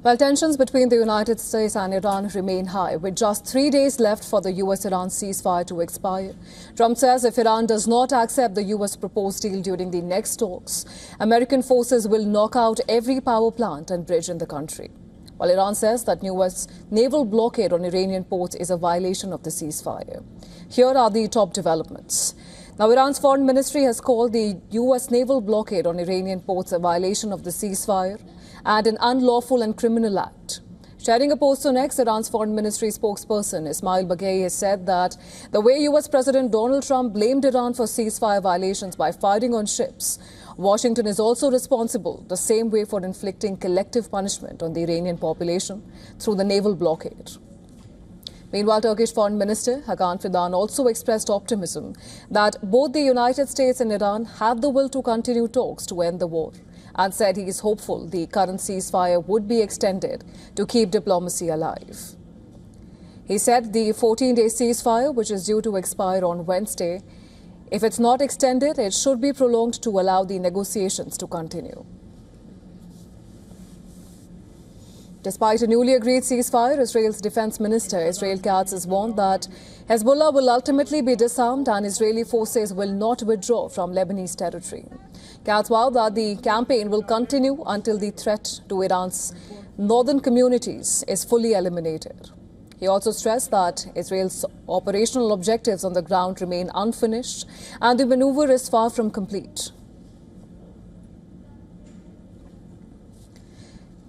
Well, tensions between the United States and Iran remain high, with just 3 days left for the US-Iran ceasefire to expire. Trump says if Iran does not accept the US proposed deal during the next talks, American forces will knock out every power plant and bridge in the country. While Iran says that US naval blockade on Iranian ports is a violation of the ceasefire. Here are the top developments. Now, Iran's foreign ministry has called the US naval blockade on Iranian ports a violation of the ceasefire and an unlawful and criminal act. Sharing a post on X, Iran's foreign ministry spokesperson Ismail Baghei has said that the way US President Donald Trump blamed Iran for ceasefire violations by firing on ships, Washington is also responsible the same way for inflicting collective punishment on the Iranian population through the naval blockade. Meanwhile, Turkish Foreign Minister Hakan Fidan also expressed optimism that both the United States and Iran have the will to continue talks to end the war, and said he is hopeful the current ceasefire would be extended to keep diplomacy alive. He said the 14-day ceasefire, which is due to expire on Wednesday, if it's not extended, it should be prolonged to allow the negotiations to continue. Despite a newly agreed ceasefire, Israel's defense minister Israel Katz has warned that Hezbollah will ultimately be disarmed and Israeli forces will not withdraw from Lebanese territory. Katz vowed that the campaign will continue until the threat to Iran's northern communities is fully eliminated. He also stressed that Israel's operational objectives on the ground remain unfinished and the maneuver is far from complete.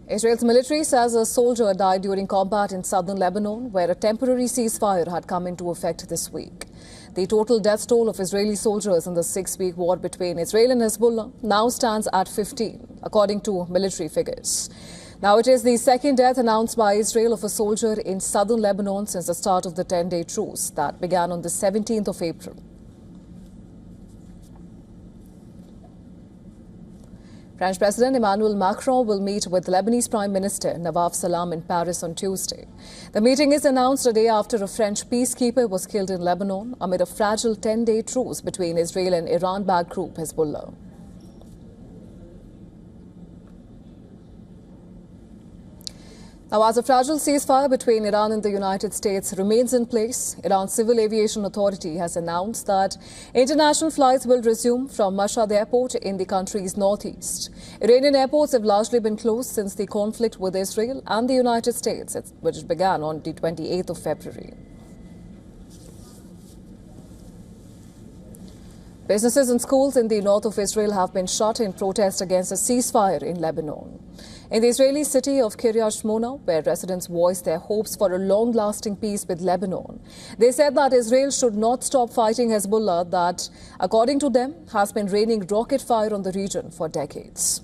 Israel's military says a soldier died during combat in southern Lebanon, where a temporary ceasefire had come into effect this week. The total death toll of Israeli soldiers in the 6-week war between Israel and Hezbollah now stands at 15, according to military figures. Now, it is the second death announced by Israel of a soldier in southern Lebanon since the start of the 10-day truce that began on the 17th of April. French President Emmanuel Macron will meet with Lebanese Prime Minister Nawaf Salam in Paris on Tuesday. The meeting is announced a day after a French peacekeeper was killed in Lebanon amid a fragile 10-day truce between Israel and Iran-backed group Hezbollah. Now, as a fragile ceasefire between Iran and the United States remains in place, Iran's Civil Aviation Authority has announced that international flights will resume from Mashhad Airport in the country's northeast. Iranian airports have largely been closed since the conflict with Israel and the United States, which began on the 28th of February. Businesses and schools in the north of Israel have been shut in protest against a ceasefire in Lebanon. In the Israeli city of Kiryat Shmona, where residents voiced their hopes for a long-lasting peace with Lebanon, they said that Israel should not stop fighting Hezbollah that, according to them, has been raining rocket fire on the region for decades.